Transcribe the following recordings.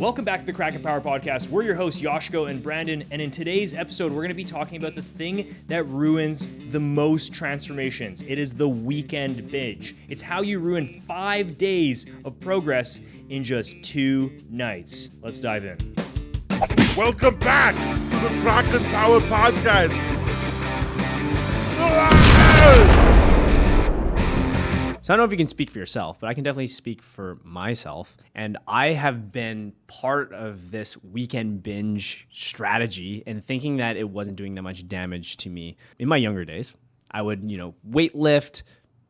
Welcome back to the Kraken Power Podcast. We're your hosts, Yoshko and Brandon, and in today's episode, we're going to be talking about the thing that ruins the most transformations. It is the weekend binge. It's how you ruin 5 days of progress in just 2 nights. Let's dive in. Welcome back to the Kraken Power Podcast. So I don't know if you can speak for yourself, but I can definitely speak for myself. And I have been part of this weekend binge strategy and thinking that it wasn't doing that much damage to me. In my younger days, I would, weight lift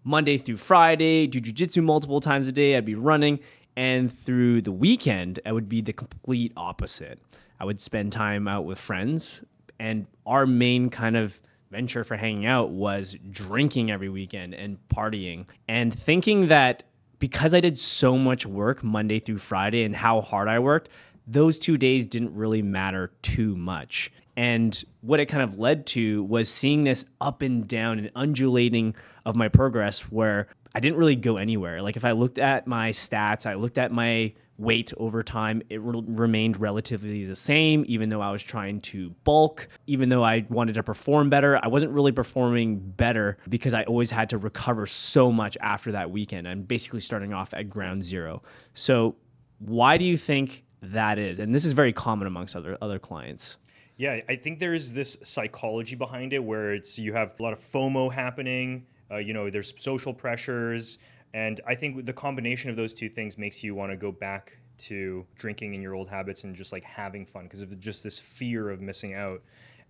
Monday through Friday, do jiu-jitsu multiple times a day. I'd be running. And through the weekend, I would be the complete opposite. I would spend time out with friends, and our main kind of venture for hanging out was drinking every weekend and partying, and thinking that because I did so much work Monday through Friday and how hard I worked, those 2 days didn't really matter too much. And what it kind of led to was seeing this up and down and undulating of my progress where I didn't really go anywhere. Like if I looked at my stats, I looked at my weight over time, it remained relatively the same, even though I was trying to bulk, even though I wanted to perform better. I wasn't really performing better because I always had to recover so much after that weekend. I'm basically starting off at ground zero. So why do you think that is? And this is very common amongst other clients. Yeah, I think there's this psychology behind it where you have a lot of FOMO happening. There's social pressures. And I think the combination of those two things makes you want to go back to drinking in your old habits and just like having fun because of just this fear of missing out.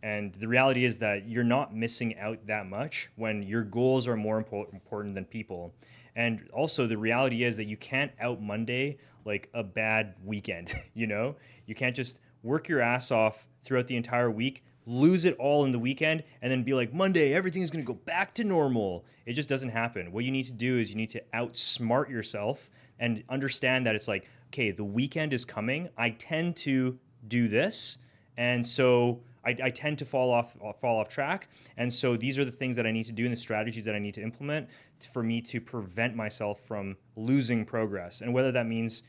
And the reality is that you're not missing out that much when your goals are more important than people. And also the reality is that you can't out Monday like a bad weekend, You can't just work your ass off throughout the entire week, lose it all in the weekend, and then be like, Monday, everything's going to go back to normal. It just doesn't happen. What you need to do is you need to outsmart yourself and understand that it's like, okay, the weekend is coming. I tend to do this. And so I tend to fall off track. And so these are the things that I need to do and the strategies that I need to implement for me to prevent myself from losing progress. And whether that means,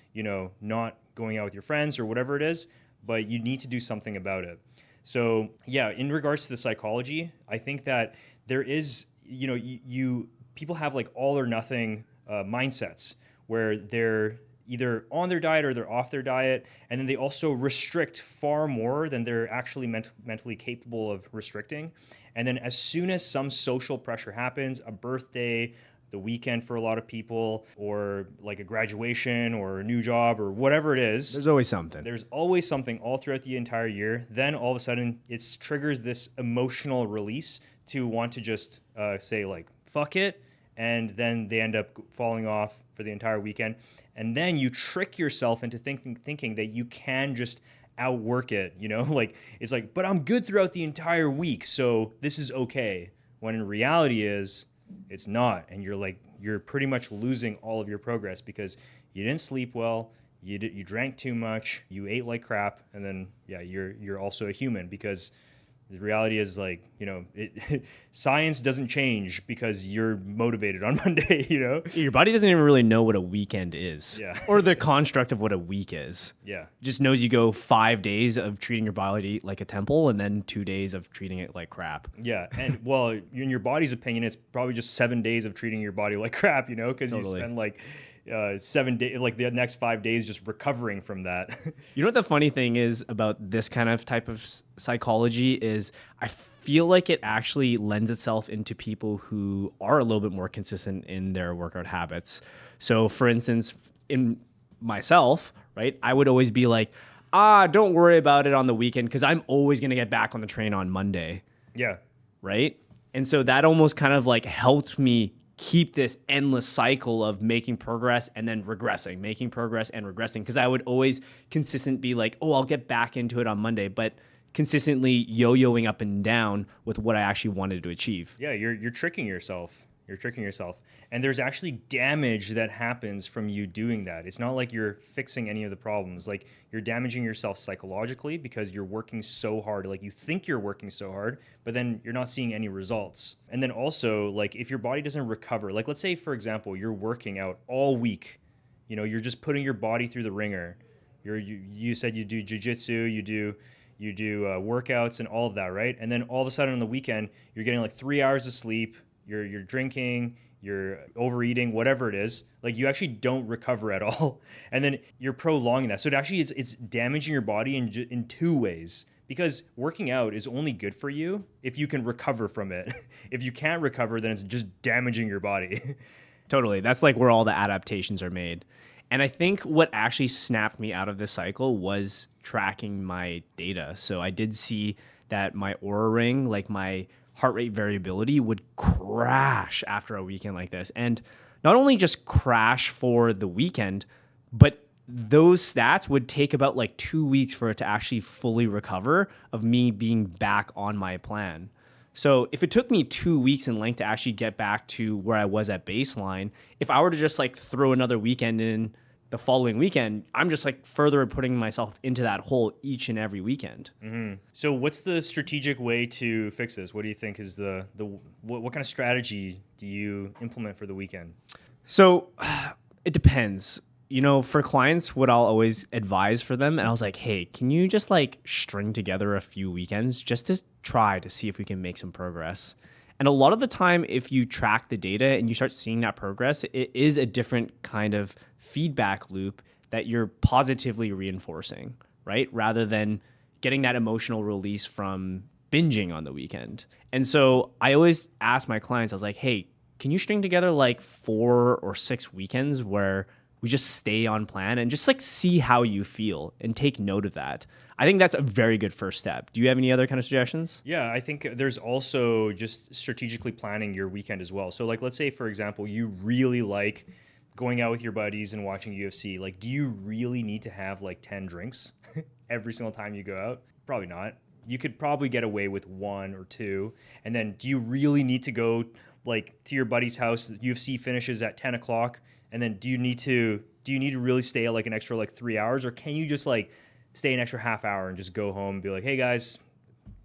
not going out with your friends or whatever it is, but you need to do something about it. So yeah, in regards to the psychology, I think that there is, people have like all or nothing mindsets where they're either on their diet or they're off their diet. And then they also restrict far more than they're actually mentally capable of restricting. And then as soon as some social pressure happens, a birthday, the weekend for a lot of people, or like a graduation or a new job or whatever it is. There's always something. There's always something all throughout the entire year. Then all of a sudden it triggers this emotional release to want to just say like, fuck it. And then they end up falling off for the entire weekend. And then you trick yourself into thinking that you can just outwork it, like it's like, but I'm good throughout the entire week, so this is okay. When in reality it's not, and you're pretty much losing all of your progress because you didn't sleep well, you drank too much, you ate like crap, and then you're also a human because the reality is science doesn't change because you're motivated on Monday, Your body doesn't even really know what a weekend is. Yeah. Or the construct of what a week is. Yeah. It just knows you go 5 days of treating your body like a temple and then 2 days of treating it like crap. Yeah. And well, in your body's opinion, it's probably just 7 days of treating your body like crap, because Totally. you spend like 7 days, like the next 5 days just recovering from that. You know what the funny thing is about this kind of type of psychology is I feel like it actually lends itself into people who are a little bit more consistent in their workout habits. So for instance, in myself, right, I would always be like, don't worry about it on the weekend because I'm always going to get back on the train on Monday. Yeah. Right? And so that almost kind of like helped me keep this endless cycle of making progress and then regressing, making progress and regressing. Because I would always consistent be like, I'll get back into it on Monday, but consistently yo-yoing up and down with what I actually wanted to achieve. Yeah, you're tricking yourself. You're tricking yourself. And there's actually damage that happens from you doing that. It's not like you're fixing any of the problems. Like you're damaging yourself psychologically because you're working so hard. Like you think you're working so hard, but then you're not seeing any results. And then also like if your body doesn't recover, like let's say for example, you're working out all week, you're just putting your body through the ringer You said you do jujitsu, you do workouts and all of that, right? And then all of a sudden on the weekend, you're getting like 3 hours of sleep. You're drinking, you're overeating, whatever it is. Like you actually don't recover at all, and then you're prolonging that. So it's damaging your body in two ways. Because working out is only good for you if you can recover from it. If you can't recover, then it's just damaging your body. Totally. That's like where all the adaptations are made. And I think what actually snapped me out of this cycle was tracking my data. So I did see that my Oura Ring, like my heart rate variability, would crash after a weekend like this. And not only just crash for the weekend, but those stats would take about like 2 weeks for it to actually fully recover of me being back on my plan. So if it took me 2 weeks in length to actually get back to where I was at baseline, if I were to just like throw another weekend in the following weekend, I'm just like further putting myself into that hole each and every weekend. Mm-hmm. So what's the strategic way to fix this? What do you think is what kind of strategy do you implement for the weekend? So it depends. You know, for clients, what I'll always advise for them, and I was like, hey, can you just like string together a few weekends just to try to see if we can make some progress? And a lot of the time, if you track the data and you start seeing that progress, it is a different kind of feedback loop that you're positively reinforcing, right? Rather than getting that emotional release from binging on the weekend. And so I always ask my clients, I was like, hey, can you string together like 4 or 6 weekends where we just stay on plan and just like see how you feel and take note of that? I think that's a very good first step. Do you have any other kind of suggestions? Yeah, I think there's also just strategically planning your weekend as well. So like, let's say, for example, you really like going out with your buddies and watching UFC. Like, do you really need to have like 10 drinks every single time you go out? Probably not. You could probably get away with 1 or 2. And then do you really need to go like to your buddy's house? UFC finishes at 10 o'clock. And then do you need to really stay like an extra like 3 hours, or can you just like stay an extra half hour and just go home and be like, hey guys,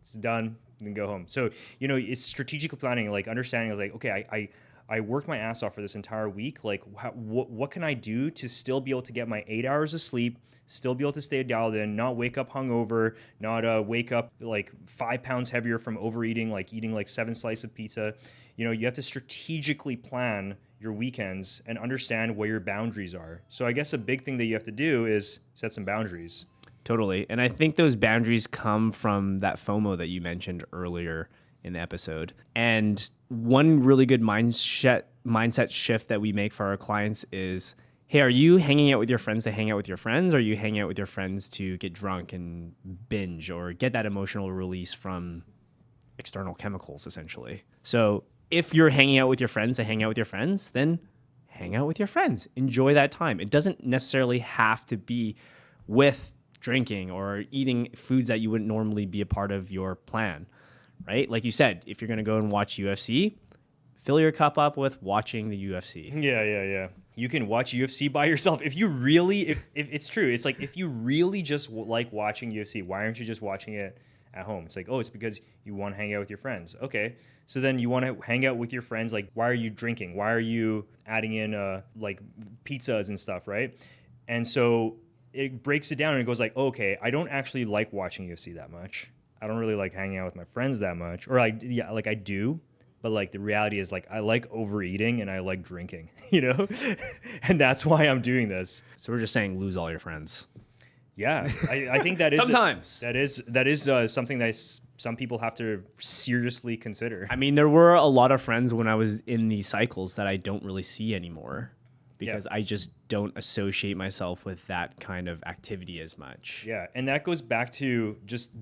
it's done, and then go home? So, you know, it's strategically planning, like understanding like, okay, I worked my ass off for this entire week. Like what can I do to still be able to get my 8 hours of sleep, still be able to stay dialed in, not wake up hungover, not wake up like 5 pounds heavier from overeating, like eating like 7 slices of pizza. You know, you have to strategically plan your weekends and understand where your boundaries are. So I guess a big thing that you have to do is set some boundaries. Totally. And I think those boundaries come from that FOMO that you mentioned earlier in the episode. And one really good mindset shift that we make for our clients is, hey, are you hanging out with your friends to hang out with your friends? Or are you hanging out with your friends to get drunk and binge or get that emotional release from external chemicals, essentially? So if you're hanging out with your friends to hang out with your friends, then hang out with your friends. Enjoy that time. It doesn't necessarily have to be with drinking or eating foods that you wouldn't normally be a part of your plan, right? Like you said, if you're going to go and watch UFC, fill your cup up with watching the UFC. Yeah. You can watch UFC by yourself. If you really, if it's true, it's like if you really just like watching UFC, why aren't you just watching it at home? It's like, oh, it's because you want to hang out with your friends. Okay. So then you want to hang out with your friends. Like, why are you drinking? Why are you adding in like pizzas and stuff, right? And so it breaks it down and it goes like, okay, I don't actually like watching UFC that much. I don't really like hanging out with my friends that much. Or like, yeah, like I do. But like the reality is like I like overeating and I like drinking, you know? And that's why I'm doing this. So we're just saying lose all your friends. Yeah, I think that is sometimes that is something that some people have to seriously consider. I mean, there were a lot of friends when I was in these cycles that I don't really see anymore because I just don't associate myself with that kind of activity as much. Yeah, and that goes back to just,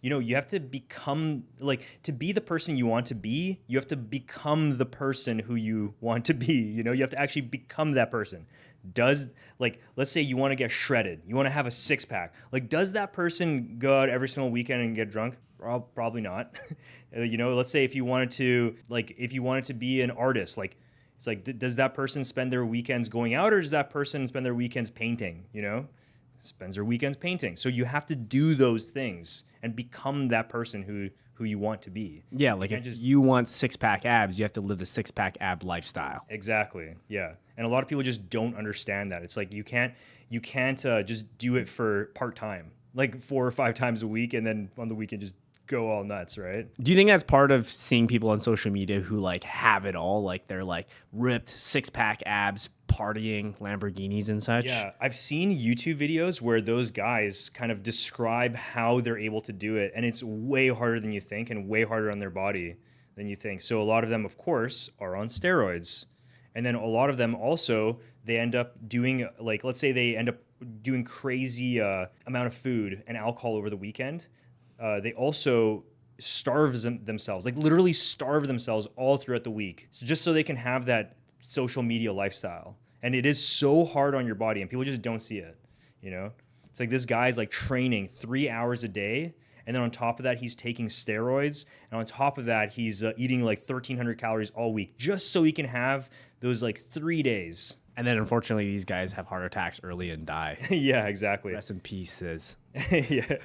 you know, you have to become, like, to be the person you want to be, you have to become the person who you want to be. You know, you have to actually become that person. Like, let's say you want to get shredded, you want to have a 6-pack. Like, does that person go out every single weekend and get drunk? Probably not. You know, let's say if you wanted to be an artist, like, it's like, does that person spend their weekends going out, or does that person spend their weekends painting? You know, spends their weekends painting. So you have to do those things and become that person who you want to be. Yeah, like if you want 6-pack abs, you have to live the 6-pack ab lifestyle. Exactly. Yeah. And a lot of people just don't understand that. It's like you can't you can't just do it for part-time, like 4 or 5 times a week, and then on the weekend just go all nuts, right? Do you think that's part of seeing people on social media who like have it all, like they're like ripped, six-pack abs, partying, Lamborghinis and such? Yeah, I've seen YouTube videos where those guys kind of describe how they're able to do it, and it's way harder than you think and way harder on their body than you think. So a lot of them, of course, are on steroids. And then a lot of them also, they end up doing, like, let's say they end up doing crazy amount of food and alcohol over the weekend. They also starve themselves, like literally starve themselves all throughout the week. So just so they can have that social media lifestyle. And it is so hard on your body and people just don't see it, you know? It's like this guy's like training 3 hours a day. And then on top of that, he's taking steroids. And on top of that, he's eating like 1,300 calories all week just so he can have those like 3 days. And then unfortunately, these guys have heart attacks early and die. Yeah, exactly. Rest in peace, Sis. Yeah.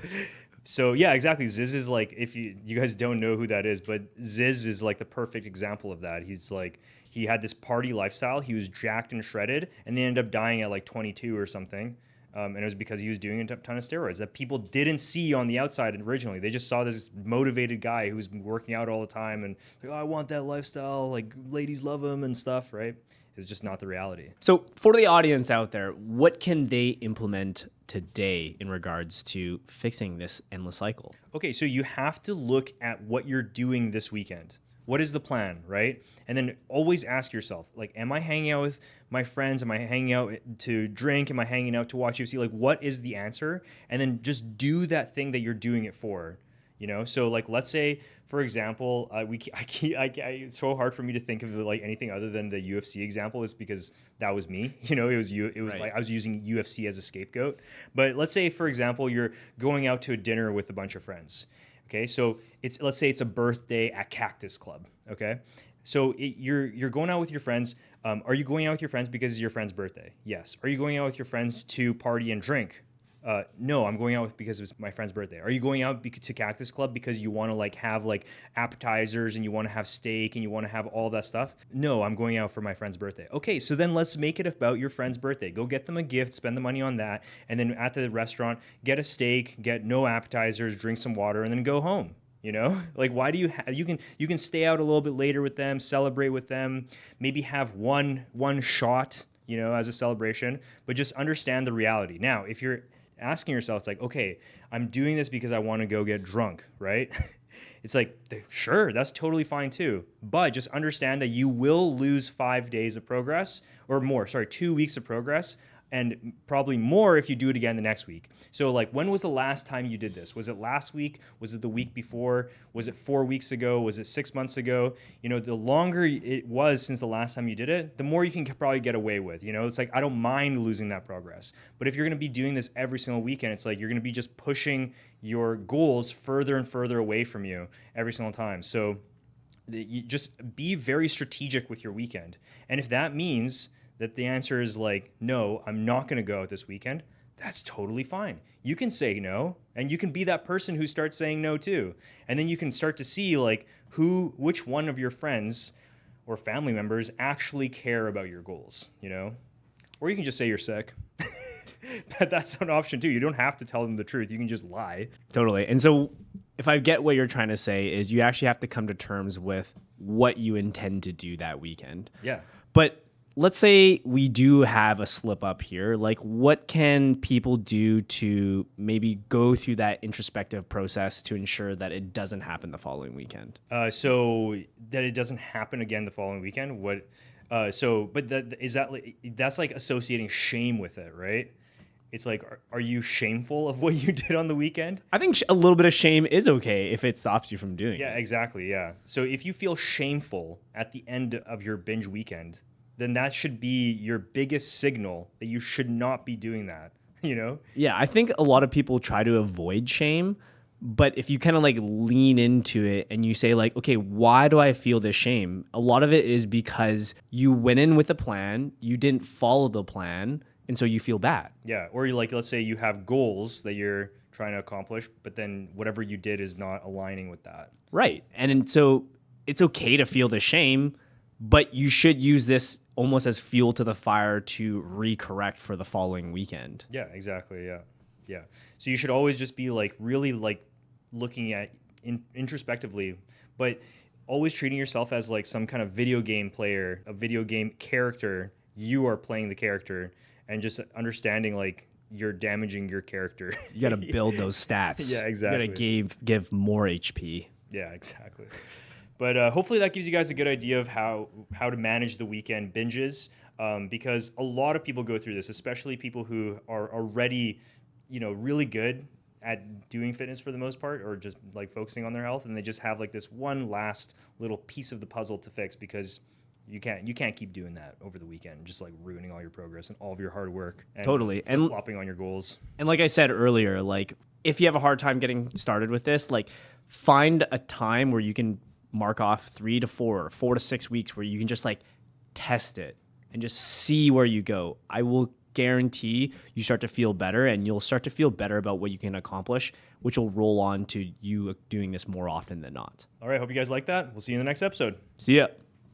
So yeah, exactly. Ziz is like, if you guys don't know who that is, but Ziz is like the perfect example of that. He's like, he had this party lifestyle. He was jacked and shredded, and they ended up dying at like 22 or something. And it was because he was doing a ton of steroids that people didn't see on the outside originally. They just saw this motivated guy who's working out all the time and like, oh, I want that lifestyle. Like ladies love him and stuff, right? It's just not the reality. So for the audience out there, what can they implement today in regards to fixing this endless cycle? Okay, so you have to look at what you're doing this weekend. What is the plan, right? And then always ask yourself, like, am I hanging out with my friends? Am I hanging out to drink? Am I hanging out to watch UFC? Like, what is the answer? And then just do that thing that you're doing it for, you know? So, like, let's say, for example, it's so hard for me to think of like anything other than the UFC example is because that was me, you know, it was Right. like I was using UFC as a scapegoat. But let's say, for example, you're going out to a dinner with a bunch of friends. Okay, so let's say it's a birthday at Cactus Club. Okay, so you're going out with your friends. Are you going out with your friends because it's your friend's birthday? Yes. Are you going out with your friends to party and drink? No, I'm going out because it was my friend's birthday. Are you going out to Cactus Club because you want to like have like appetizers and you want to have steak and you want to have all that stuff? No, I'm going out for my friend's birthday. Okay, so then let's make it about your friend's birthday. Go get them a gift, spend the money on that, and then at the restaurant, get a steak, get no appetizers, drink some water, and then go home. You know, like why do you can stay out a little bit later with them, celebrate with them, maybe have one shot, you know, as a celebration, but just understand the reality. Now, if you're asking yourself, it's like, okay, I'm doing this because I want to go get drunk, right? It's like, sure, that's totally fine too. But just understand that you will lose 5 days of progress or more, 2 weeks of progress, and probably more if you do it again the next week. So like, when was the last time you did this? Was it last week? Was it the week before? Was it 4 weeks ago? Was it 6 months ago? You know, the longer it was since the last time you did it, the more you can probably get away with. You know, it's like, I don't mind losing that progress. But if you're gonna be doing this every single weekend, it's like you're gonna be just pushing your goals further and further away from you every single time. So you just be very strategic with your weekend. And if that means that the answer is like, no, I'm not going to go out this weekend, that's totally fine. You can say no, and you can be that person who starts saying no too. And then you can start to see like which one of your friends or family members actually care about your goals, you know? Or you can just say you're sick. That's an option too. You don't have to tell them the truth. You can just lie. Totally. And so if I get what you're trying to say is you actually have to come to terms with what you intend to do that weekend. Yeah. But let's say we do have a slip up here. Like, what can people do to maybe go through that introspective process to ensure that it doesn't happen the following weekend? So that it doesn't happen again the following weekend. That's like associating shame with it, right? It's like, are you shameful of what you did on the weekend? I think a little bit of shame is okay if it stops you from doing it. Yeah, exactly. Yeah. So if you feel shameful at the end of your binge weekend, then that should be your biggest signal that you should not be doing that, you know? Yeah, I think a lot of people try to avoid shame, but if you kind of like lean into it and you say like, okay, why do I feel this shame? A lot of it is because you went in with a plan, you didn't follow the plan, and so you feel bad. Yeah, or you like, let's say you have goals that you're trying to accomplish, but then whatever you did is not aligning with that. Right. And so it's okay to feel the shame, But you should use this almost as fuel to the fire to recorrect for the following weekend. Yeah, exactly. Yeah. Yeah. So you should always just be like really like looking at introspectively, but always treating yourself as like some kind of video game player, a video game character. You are playing the character, and just understanding like you're damaging your character. You got to build those stats. Yeah, exactly. You got to give more HP. Yeah, exactly. But hopefully that gives you guys a good idea of how to manage the weekend binges, because a lot of people go through this, especially people who are already, really good at doing fitness for the most part, or just like focusing on their health, and they just have like this one last little piece of the puzzle to fix, because you can't keep doing that over the weekend, just like ruining all your progress and all of your hard work. And totally. And flopping on your goals. And like I said earlier, like if you have a hard time getting started with this, like find a time where you can mark off 3 to 4 or 4 to 6 weeks where you can just like test it and just see where you go. I will guarantee you start to feel better, and you'll start to feel better about what you can accomplish, which will roll on to you doing this more often than not. All right. Hope you guys like that. We'll see you in the next episode. See ya.